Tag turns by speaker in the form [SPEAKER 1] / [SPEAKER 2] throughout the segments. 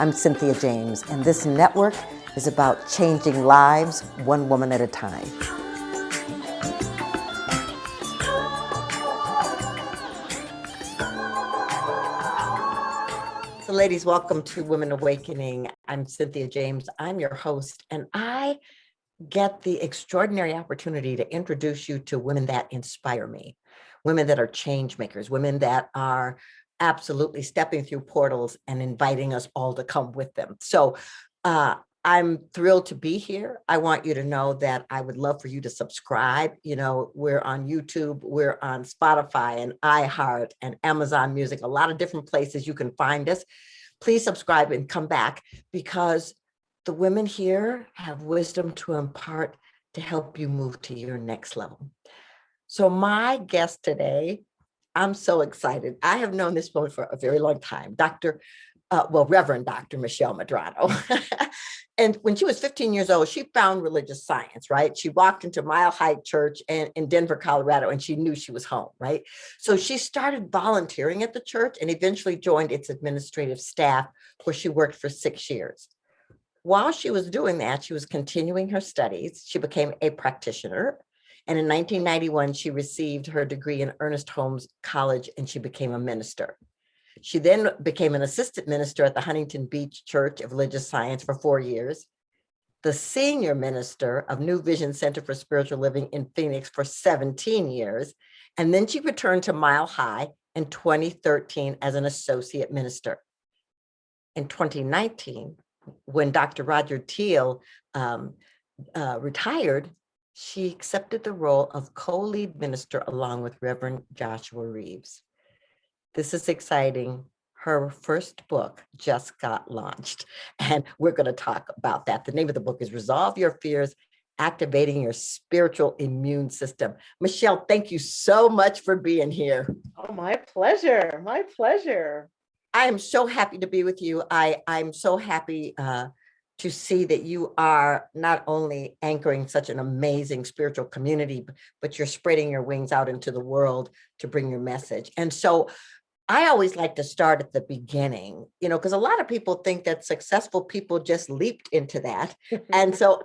[SPEAKER 1] I'm Cynthia James, and this network is about changing lives one woman at a time. So ladies, welcome to Women Awakening. I'm Cynthia James. I'm your host, and I get the extraordinary opportunity to introduce you to women that inspire me, women that are change makers, women that are absolutely stepping through portals and inviting us all to come with them. So I'm thrilled to be here. I want you to know that I would love for you to subscribe. You know, we're on YouTube, we're on Spotify and iHeart and Amazon Music, a lot of different places you can find us. Please subscribe and come back, because the women here have wisdom to impart to help you move to your next level. So my guest today, I'm so excited. I have known this woman for a very long time, Reverend Dr. Michelle Medrano. And when she was 15 years old, she found religious science, right? She walked into Mile High Church in Denver, Colorado, and she knew she was home, right? So she started volunteering at the church and eventually joined its administrative staff, where she worked for 6 years. While she was doing that, she was continuing her studies. She became a practitioner. And in 1991, she received her degree in Ernest Holmes College, and she became a minister. She then became an assistant minister at the Huntington Beach Church of Religious Science for 4 years, the senior minister of New Vision Center for Spiritual Living in Phoenix for 17 years. And then she returned to Mile High in 2013 as an associate minister. In 2019, when Dr. Roger Teal retired, she accepted the role of co-lead minister along with Reverend Joshua Reeves. This is exciting. Her first book just got launched, and we're going to talk about that. The name of the book is Resolve Your Fears, Activating Your Spiritual Immune System. Michelle, thank you so much for being here.
[SPEAKER 2] Oh, my pleasure. My pleasure.
[SPEAKER 1] I am so happy to be with you. I'm so happy to see that you are not only anchoring such an amazing spiritual community, but you're spreading your wings out into the world to bring your message. And so I always like to start at the beginning, you know, because a lot of people think that successful people just leaped into that. And so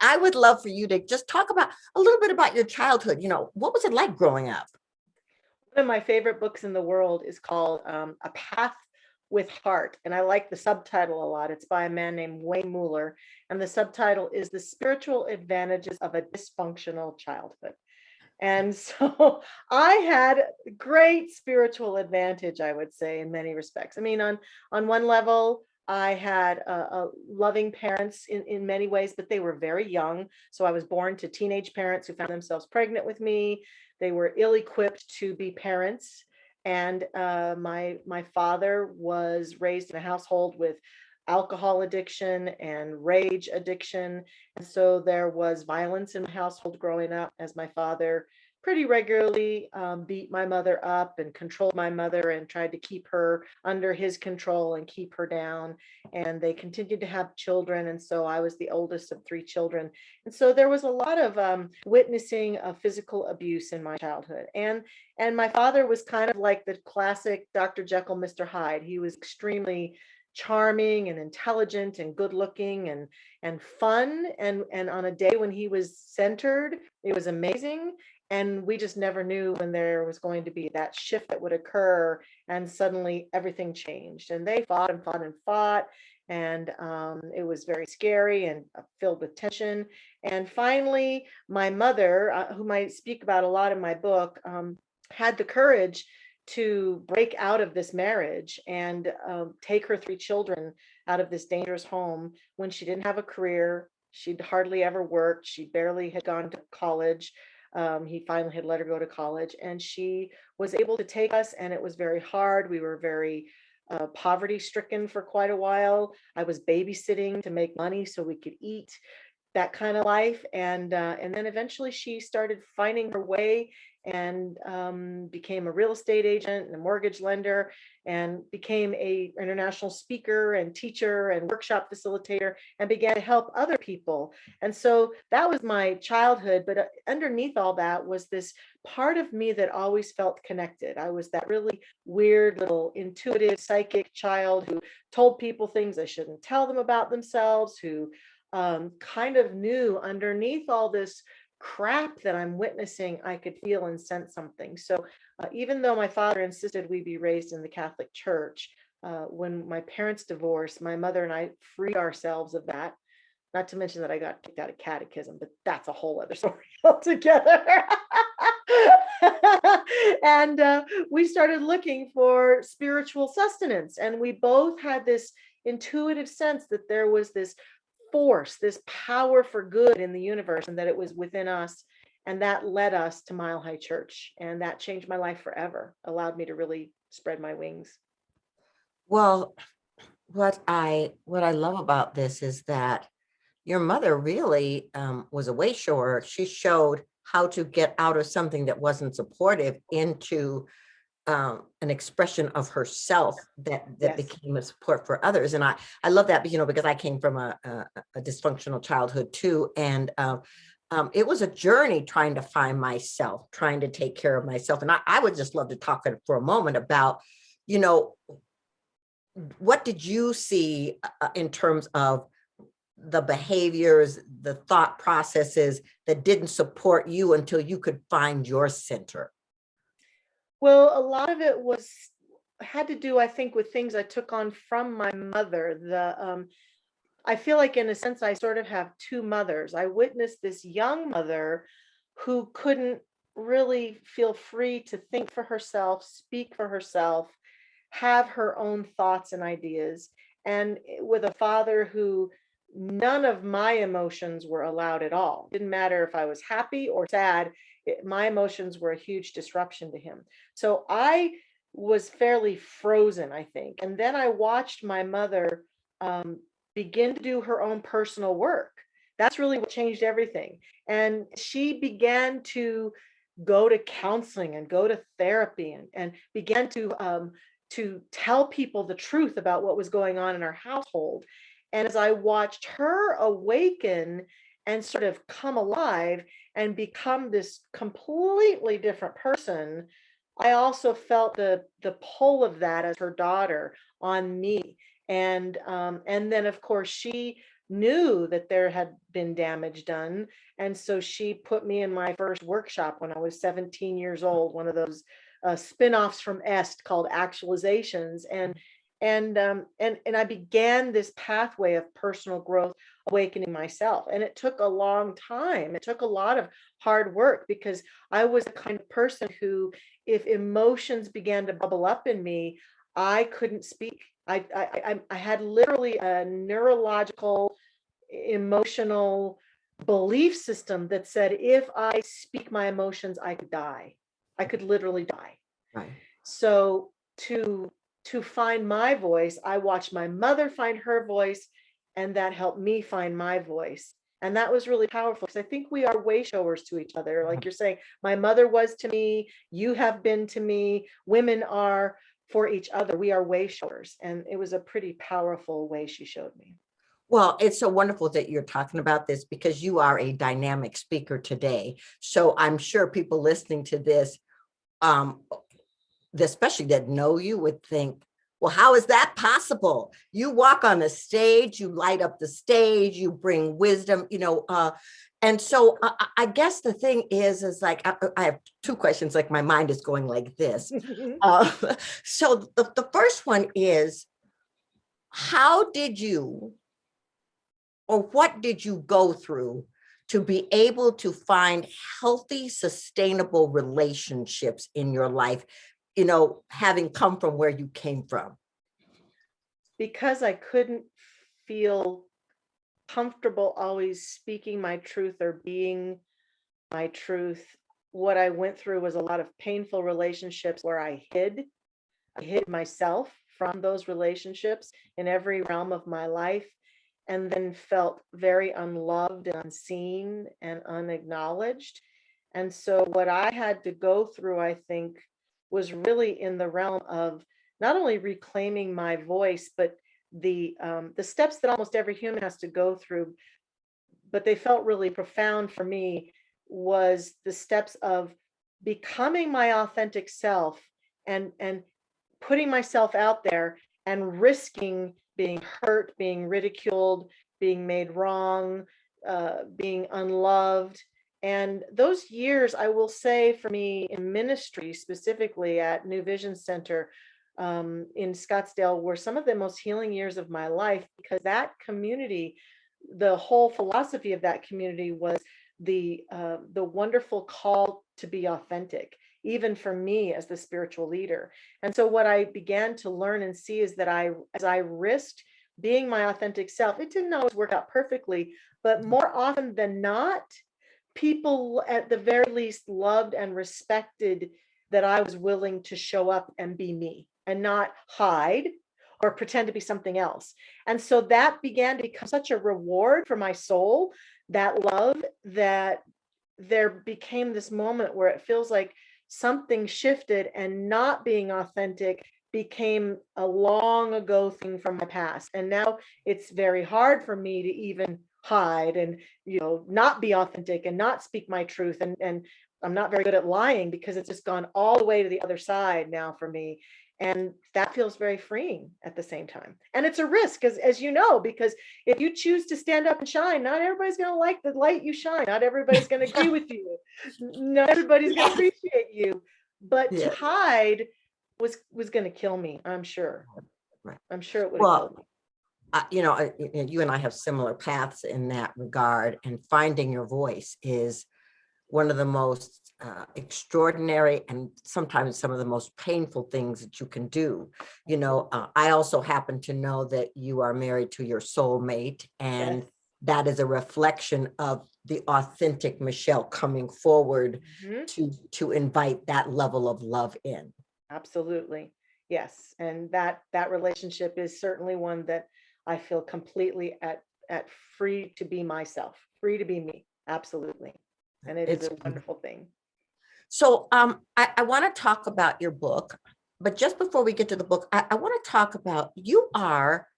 [SPEAKER 1] I would love for you to just talk about a little bit about your childhood. You know, what was it like growing up?
[SPEAKER 2] One of my favorite books in the world is called A Path with Heart. And I like the subtitle a lot. It's by a man named Wayne Mueller. And the subtitle is The Spiritual Advantages of a Dysfunctional Childhood. And so I had great spiritual advantage, I would say, in many respects. I mean, on one level, I had loving parents in many ways, but they were very young. So I was born to teenage parents who found themselves pregnant with me. They were ill-equipped to be parents. And my father was raised in a household with alcohol addiction and rage addiction. And so there was violence in my household growing up, as my father pretty regularly beat my mother up and controlled my mother and tried to keep her under his control and keep her down. And they continued to have children. And so I was the oldest of 3 children. And so there was a lot of witnessing of physical abuse in my childhood. And my father was kind of like the classic Dr. Jekyll, Mr. Hyde. He was extremely charming and intelligent and good looking and fun. And on a day when he was centered, it was amazing. And we just never knew when there was going to be that shift that would occur. And suddenly everything changed. And they fought and fought and fought. And it was very scary and filled with tension. And finally, my mother, whom I speak about a lot in my book, had the courage to break out of this marriage and take her 3 children out of this dangerous home when she didn't have a career. She'd hardly ever worked. She barely had gone to college. He finally had let her go to college, and she was able to take us, and it was very hard. We were very poverty stricken for quite a while. I was babysitting to make money so we could eat. that kind of life. And then eventually she started finding her way and became a real estate agent and a mortgage lender, and became a international speaker and teacher and workshop facilitator, and began to help other people. And so that was my childhood. But underneath all that was this part of me that always felt connected. I was that really weird little intuitive psychic child who told people things they shouldn't tell them about themselves, who kind of knew underneath all this crap that I'm witnessing, I could feel and sense something. So even though my father insisted we be raised in the Catholic Church, when my parents divorced, my mother and I freed ourselves of that. Not to mention that I got kicked out of catechism, but that's a whole other story altogether. And we started looking for spiritual sustenance. And we both had this intuitive sense that there was this force, this power for good in the universe, and that it was within us. And that led us to Mile High Church. And that changed my life forever, allowed me to really spread my wings.
[SPEAKER 1] Well, what I love about this is that your mother really was a way shower. She showed how to get out of something that wasn't supportive into an expression of herself that
[SPEAKER 2] Yes.
[SPEAKER 1] became a support for others. And I love that, because I came from a dysfunctional childhood too. And it was a journey trying to find myself, trying to take care of myself. And I would just love to talk for a moment about, you know, what did you see in terms of the behaviors, the thought processes that didn't support you until you could find your center?
[SPEAKER 2] Well, a lot of it was had to do, I think, with things I took on from my mother. I feel like, in a sense, I sort of have two mothers. I witnessed this young mother who couldn't really feel free to think for herself, speak for herself, have her own thoughts and ideas, and with a father who none of my emotions were allowed at all. Didn't matter if I was happy or sad, my emotions were a huge disruption to him. So I was fairly frozen, I think. And then I watched my mother um, begin to do her own personal work. That's really what changed everything. And she began to go to counseling and go to therapy, and began to tell people the truth about what was going on in our household. And as I watched her awaken and sort of come alive and become this completely different person, I also felt the pull of that as her daughter on me. And then, of course, she knew that there had been damage done, and so she put me in my first workshop when I was 17 years old, one of those spin-offs from Est called Actualizations. And I began this pathway of personal growth, awakening myself. And it took a long time. It took a lot of hard work, because I was the kind of person who, if emotions began to bubble up in me, I couldn't speak. I had literally a neurological, emotional belief system that said if I speak my emotions, I could die. I could literally die.
[SPEAKER 1] Right.
[SPEAKER 2] So to find my voice, I watched my mother find her voice, and that helped me find my voice. And that was really powerful, because I think we are way showers to each other. Like you're saying, my mother was to me, you have been to me, women are for each other. We are way showers. And it was a pretty powerful way she showed me.
[SPEAKER 1] Well, it's so wonderful that you're talking about this, because you are a dynamic speaker today. So I'm sure people listening to this, um, especially that know you, would think, well, how is that possible? You walk on the stage, you light up the stage, you bring wisdom, and so I guess the thing is like, I have two questions, like my mind is going like this. Uh, so the first one is, how did you, or what did you go through to be able to find healthy, sustainable relationships in your life, having come from where you came from?
[SPEAKER 2] Because I couldn't feel comfortable always speaking my truth or being my truth, what I went through was a lot of painful relationships where I hid myself from those relationships in every realm of my life. and then felt very unloved and unseen and unacknowledged. And so what I had to go through, I think, was really in the realm of not only reclaiming my voice, but the steps that almost every human has to go through, but they felt really profound for me, was the steps of becoming my authentic self, and putting myself out there and risking being hurt, being ridiculed, being made wrong, being unloved. And those years, I will say, for me in ministry, specifically at New Vision Center in Scottsdale, were some of the most healing years of my life, because that community, the whole philosophy of that community was the wonderful call to be authentic, even for me as the spiritual leader. And so what I began to learn and see is that as I risked being my authentic self, it didn't always work out perfectly, but more often than not, people at the very least loved and respected that I was willing to show up and be me and not hide or pretend to be something else. And so that began to become such a reward for my soul, that love, that there became this moment where it feels like something shifted, and not being authentic became a long ago thing from my past. And now it's very hard for me to even hide and, not be authentic and not speak my truth. And I'm not very good at lying, because it's just gone all the way to the other side now for me. And that feels very freeing at the same time. And it's a risk, as you know, because if you choose to stand up and shine, not everybody's going to like the light you shine. Not everybody's going to agree with you. Not everybody's going to
[SPEAKER 1] Yes.
[SPEAKER 2] appreciate you. But to
[SPEAKER 1] Yeah.
[SPEAKER 2] hide was going to kill me. I'm sure.
[SPEAKER 1] Right.
[SPEAKER 2] I'm sure it would have killed
[SPEAKER 1] Well,
[SPEAKER 2] me.
[SPEAKER 1] you and I have similar paths in that regard, and finding your voice is one of the most extraordinary and sometimes some of the most painful things that you can do. I also happen to know that you are married to your soulmate,
[SPEAKER 2] Yes.
[SPEAKER 1] and that is a reflection of the authentic Michelle coming forward
[SPEAKER 2] Mhm.
[SPEAKER 1] to invite that level of love in.
[SPEAKER 2] Absolutely. Yes. And that relationship is certainly one that I feel completely at free to be myself, free to be me. Absolutely. And it is
[SPEAKER 1] It's
[SPEAKER 2] a wonderful thing.
[SPEAKER 1] So I want to talk about your book, but just before we get to the book, I want to talk about, you are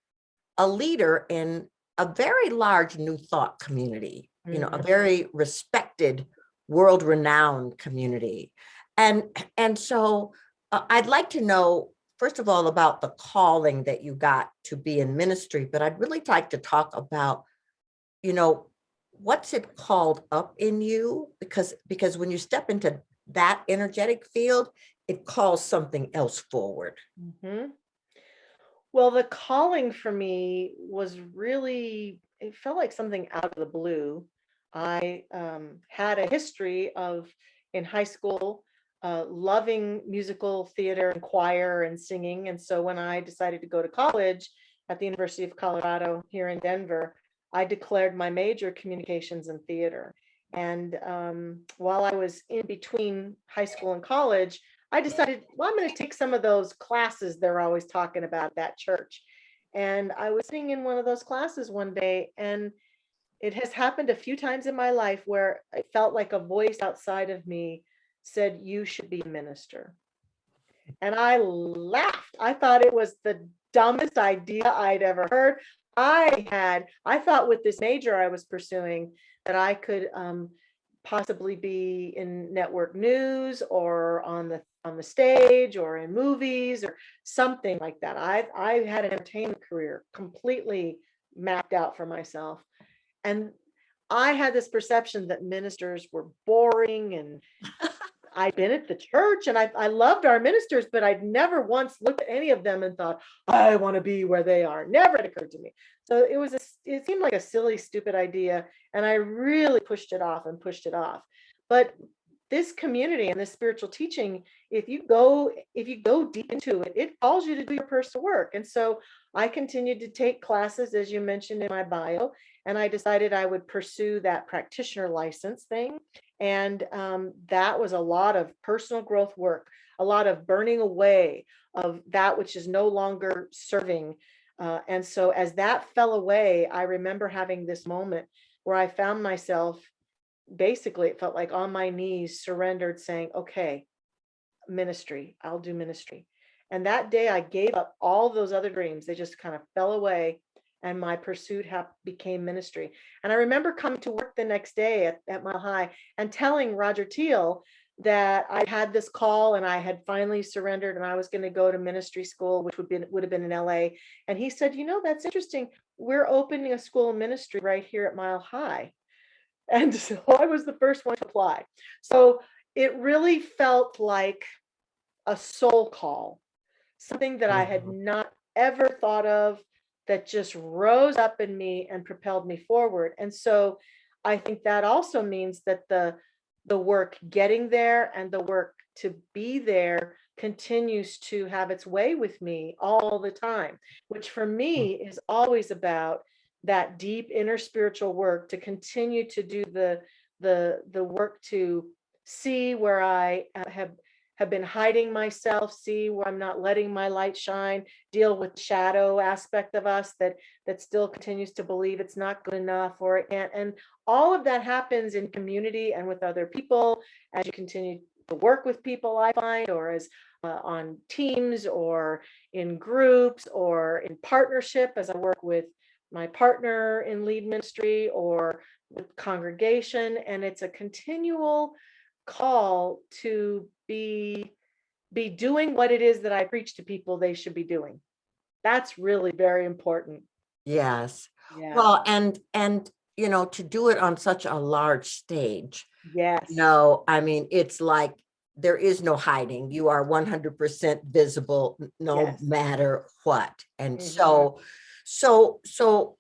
[SPEAKER 1] a leader in a very large New Thought community, a
[SPEAKER 2] Mhm.
[SPEAKER 1] very respected, world-renowned community. And so I'd like to know, first of all, about the calling that you got to be in ministry, but I'd really like to talk about, you know, what's it called up in you? Because when you step into that energetic field, it calls something else forward.
[SPEAKER 2] Mhm. Well, the calling for me was really, it felt like something out of the blue. I had a history of, in high school, loving musical theater and choir and singing. And so when I decided to go to college at the University of Colorado here in Denver, I declared my major communications and theater. And while I was in between high school and college, I decided, well, I'm going to take some of those classes they're always talking about at that church. And I was sitting in one of those classes one day, and it has happened a few times in my life where I felt like a voice outside of me said, "You should be a minister." And I laughed. I thought it was the dumbest idea I'd ever heard. I thought with this major I was pursuing that I could possibly be in network news or on the stage or in movies or something like that. I had an entertainment career completely mapped out for myself. And I had this perception that ministers were boring, and I'd been at the church and I loved our ministers, but I'd never once looked at any of them and thought, I want to be where they are. Never had occurred to me. So it seemed like a silly, stupid idea. And I really pushed it off and pushed it off. But this community and this spiritual teaching, if you go deep into it, it calls you to do your personal work. And so I continued to take classes, as you mentioned in my bio, and I decided I would pursue that practitioner license thing. And that was a lot of personal growth work, a lot of burning away of that which is no longer serving, And so as that fell away, I remember having this moment where I found myself, basically, it felt like on my knees, surrendered, saying, okay, ministry, I'll do ministry. And that day I gave up all those other dreams. They just kind of fell away, and my pursuit became ministry. And I remember coming to work the next day at Mile High and telling Roger Teal that I had this call and I had finally surrendered and I was going to go to ministry school, which would have been in LA. And he said, you know, that's interesting. We're opening a school of ministry right here at Mile High. And so I was the first one to apply. So it really felt like a soul call, something that I had
[SPEAKER 1] Mhm.
[SPEAKER 2] not ever thought of, that just rose up in me and propelled me forward. And so I think that also means that the work getting there and the work to be there continues to have its way with me all the time, which for me is always about that deep inner spiritual work, to continue to do the work to see where I have been hiding myself, see where I'm not letting my light shine, deal with the shadow aspect of us that still continues to believe it's not good enough or it can't. And all of that happens in community and with other people as you continue to work with people, I find, or as on teams or in groups or in partnership as I work with my partner in lead ministry or with congregation. And it's a continual call to be doing what it is that I preach to people they should be doing. That's really very important.
[SPEAKER 1] Yes.
[SPEAKER 2] Yeah.
[SPEAKER 1] Well, and you know, to do it on such a large stage, you
[SPEAKER 2] Yes.
[SPEAKER 1] know, I mean, it's like there is no hiding. You are 100% visible no
[SPEAKER 2] Yes.
[SPEAKER 1] matter what. And
[SPEAKER 2] Mhm.
[SPEAKER 1] so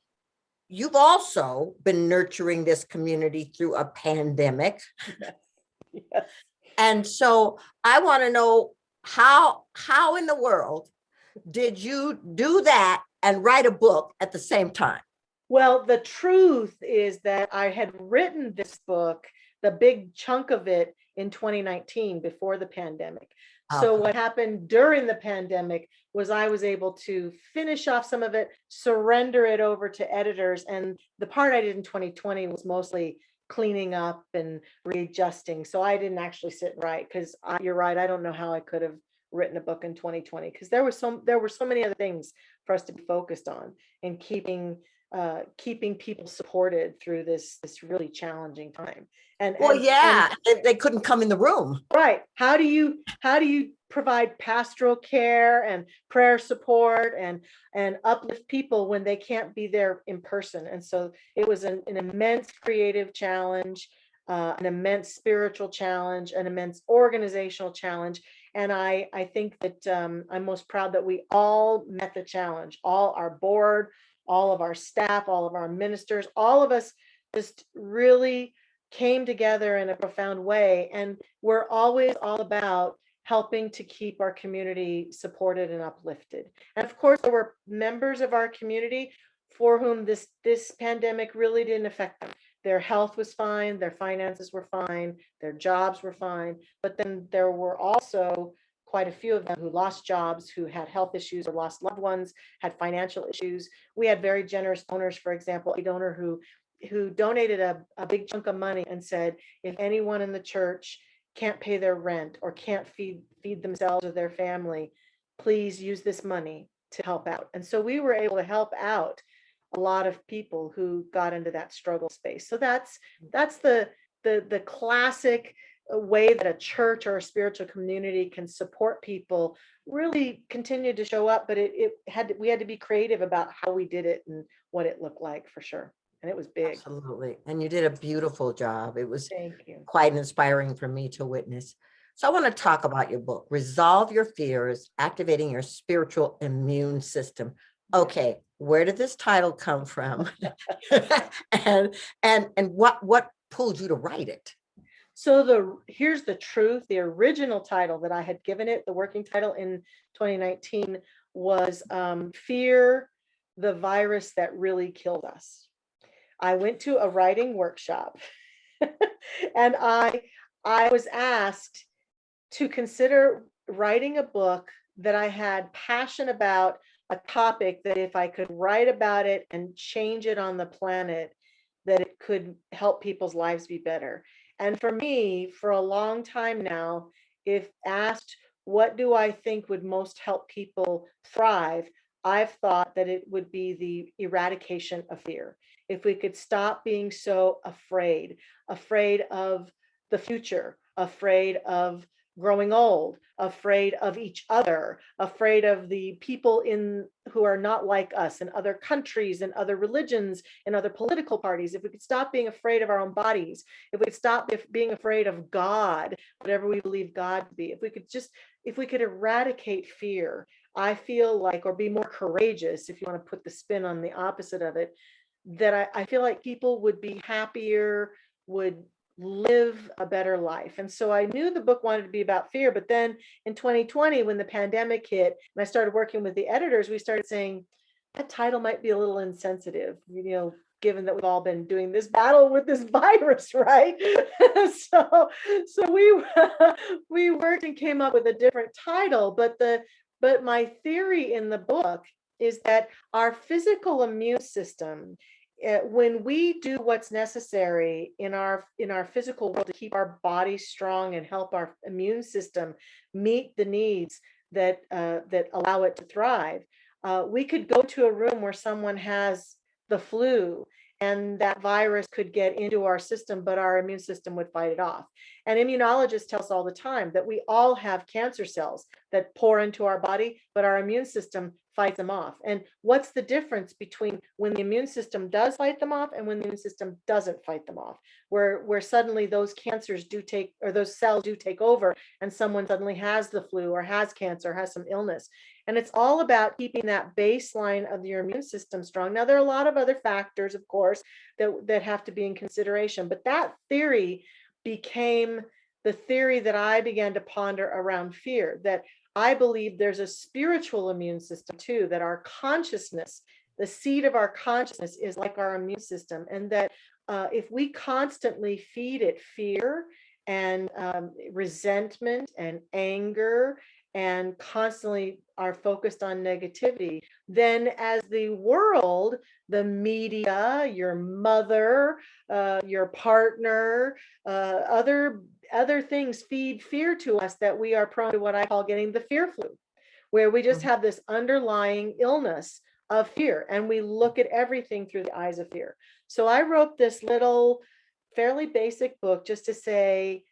[SPEAKER 1] you've also been nurturing this community through a pandemic.
[SPEAKER 2] Yes. Yes.
[SPEAKER 1] And so I want to know how in the world did you do that and write a book at the same time?
[SPEAKER 2] Well, the truth is that I had written this book, the big chunk of it, in 2019 before the pandemic. So
[SPEAKER 1] Okay.
[SPEAKER 2] what happened during the pandemic was I was able to finish off some of it, surrender it over to editors. And the part I did in 2020 was mostly cleaning up and readjusting. So I didn't actually sit and write, because you're right, I don't know how I could have written a book in 2020, because there were so many other things for us to be focused on, and keeping people supported through this really challenging time. And
[SPEAKER 1] Well,
[SPEAKER 2] and
[SPEAKER 1] yeah, they couldn't come in the room.
[SPEAKER 2] right, how do you provide pastoral care and prayer support and uplift people when they can't be there in person? And so it was an immense creative challenge, an immense spiritual challenge, an immense organizational challenge. And I think that I'm most proud that we all met the challenge. All our board, all of our staff, all of our ministers, all of us just really came together in a profound way. And we're always all about helping to keep our community supported and uplifted. And of course, there were members of our community for whom this pandemic really didn't affect them. Their health was fine, their finances were fine, their jobs were fine. But then there were also quite a few of them who lost jobs, who had health issues or lost loved ones, had financial issues. We had very generous donors. For example, a donor who donated a big chunk of money and said, if anyone in the church can't pay their rent or can't feed themselves or their family, please use this money to help out. And so we were able to help out a lot of people who got into that struggle space. So that's the classic way that a church or a spiritual community can support people, really continue to show up. But we had to be creative about how we did it and what it looked like, for sure. And it was big.
[SPEAKER 1] Absolutely. And you did a beautiful job. It was
[SPEAKER 2] Thank you.
[SPEAKER 1] quite inspiring for me to witness. So I want to talk about your book, Resolve Your Fears, Activating Your Spiritual Immune System. Okay, where did this title come from? and what pulled you to write it?
[SPEAKER 2] So here's the truth. The original title that I had given it, the working title in 2019, was Fear, the Virus That Really Killed Us. I went to a writing workshop and I was asked to consider writing a book that I had passion about a topic that if I could write about it and change it on the planet, that it could help people's lives be better. And for me, for a long time now, if asked, what do I think would most help people thrive? I've thought that it would be the eradication of fear. If we could stop being so afraid, afraid of the future, afraid of growing old, afraid of each other, afraid of the people in who are not like us in other countries and other religions and other political parties. If we could stop being afraid of our own bodies, if we could stop being afraid of God, whatever we believe God to be, if we could eradicate fear, I feel like, or be more courageous, if you want to put the spin on the opposite of it, that I feel like people would be happier, would live a better life. And so I knew the book wanted to be about fear, but then in 2020, when the pandemic hit and I started working with the editors, we started saying that title might be a little insensitive, given that we've all been doing this battle with this virus, right? So we worked and came up with a different title, but my theory in the book is that our physical immune system, when we do what's necessary in our physical world to keep our body strong and help our immune system meet the needs that allow it to thrive, we could go to a room where someone has the flu and that virus could get into our system, but our immune system would fight it off. And immunologists tell us all the time that we all have cancer cells that pour into our body, but our immune system fights them off. And what's the difference between when the immune system does fight them off and when the immune system doesn't fight them off? Where suddenly those cancers do take, or those cells do take over, and someone suddenly has the flu or has cancer, has some illness. And it's all about keeping that baseline of your immune system strong. Now, there are a lot of other factors, of course, that have to be in consideration, but that theory became the theory that I began to ponder around fear, that I believe there's a spiritual immune system too, that our consciousness, the seed of our consciousness is like our immune system. And that if we constantly feed it fear and resentment and anger and constantly are focused on negativity, then as the world, the media, your mother, your partner, other things feed fear to us, that we are prone to what I call getting the fear flu, where we just have this underlying illness of fear and we look at everything through the eyes of fear. So I wrote this little fairly basic book just to say,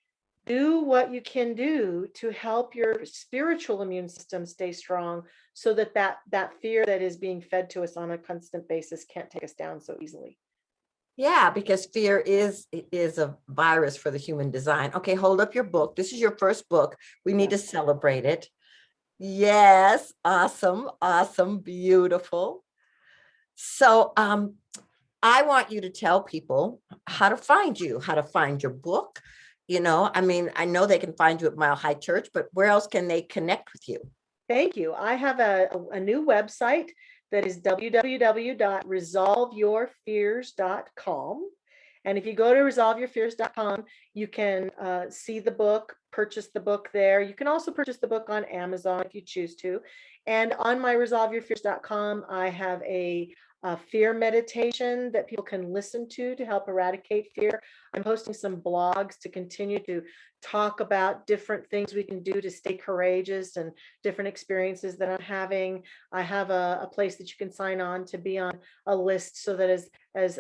[SPEAKER 2] do what you can do to help your spiritual immune system stay strong, so that fear that is being fed to us on a constant basis can't take us down so easily.
[SPEAKER 1] Yeah, because fear is a virus for the human design. Okay, hold up your book. This is your first book. We need to celebrate it. Yes, awesome, awesome, beautiful. So I want you to tell people how to find you, how to find your book. I mean, I know they can find you at Mile High Church, but where else can they connect with you?
[SPEAKER 2] Thank you. I have a new website that is www.resolveyourfears.com. And if you go to resolveyourfears.com, you can see the book, purchase the book there. You can also purchase the book on Amazon if you choose to. And on my resolveyourfears.com, I have a fear meditation that people can listen to help eradicate fear. I'm posting some blogs to continue to talk about different things we can do to stay courageous and different experiences that I'm having. I have a place that you can sign on to be on a list, so that as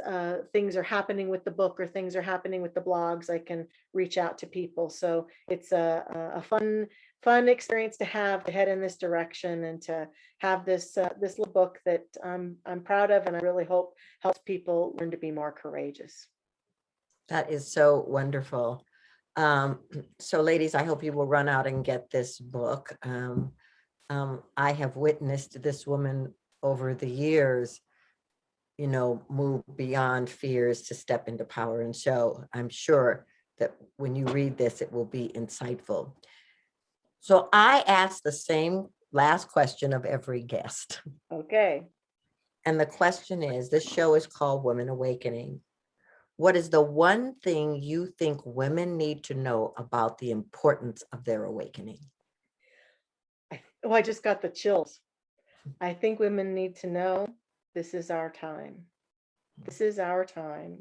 [SPEAKER 2] things are happening with the book or things are happening with the blogs, I can reach out to people. So it's a fun experience to have, to head in this direction and to have this little book that I'm proud of, and I really hope helps people learn to be more courageous.
[SPEAKER 1] That is so wonderful. So ladies, I hope you will run out and get this book. I have witnessed this woman over the years, move beyond fears to step into power. And so I'm sure that when you read this, it will be insightful. So I asked the same last question of every guest.
[SPEAKER 2] Okay.
[SPEAKER 1] And the question is, this show is called Women Awakening. What is the one thing you think women need to know about the importance of their awakening?
[SPEAKER 2] I just got the chills. I think women need to know this is our time. This is our time.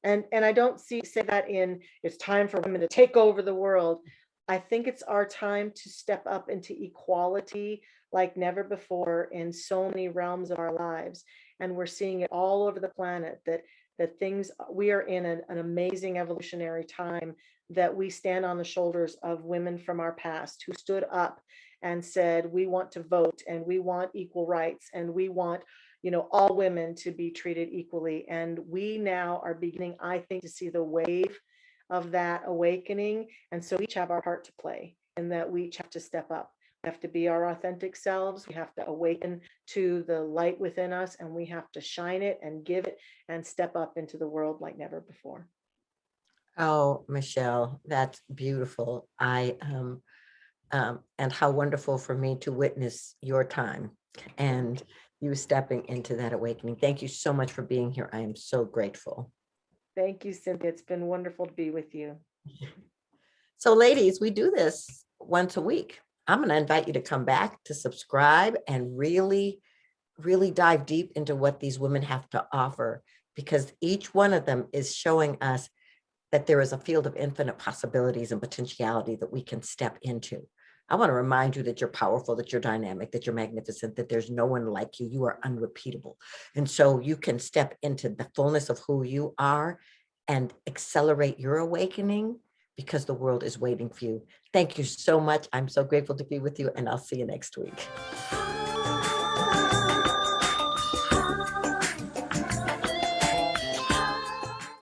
[SPEAKER 2] And I don't say that in it's time for women to take over the world. I think it's our time to step up into equality like never before in so many realms of our lives. And we're seeing it all over the planet that things we are in an amazing evolutionary time, that we stand on the shoulders of women from our past who stood up and said, we want to vote and we want equal rights and we want, all women to be treated equally. And we now are beginning, I think, to see the wave of that awakening. And so we each have our part to play, and that we each have to step up. We have to be our authentic selves. We have to awaken to the light within us, and we have to shine it and give it and step up into the world like never before.
[SPEAKER 1] Oh, Michelle, that's beautiful. And how wonderful for me to witness your time and you stepping into that awakening. Thank you so much for being here. I am so grateful.
[SPEAKER 2] Thank you, Cynthia. It's been wonderful to be with you.
[SPEAKER 1] So, ladies, we do this once a week. I'm going to invite you to come back to subscribe and really dive deep into what these women have to offer, because each one of them is showing us that there is a field of infinite possibilities and potentiality that we can step into. I want to remind you that you're powerful, that you're dynamic, that you're magnificent, that there's no one like you. You are unrepeatable. And so you can step into the fullness of who you are and accelerate your awakening, because the world is waiting for you. Thank you so much. I'm so grateful to be with you, and I'll see you next week.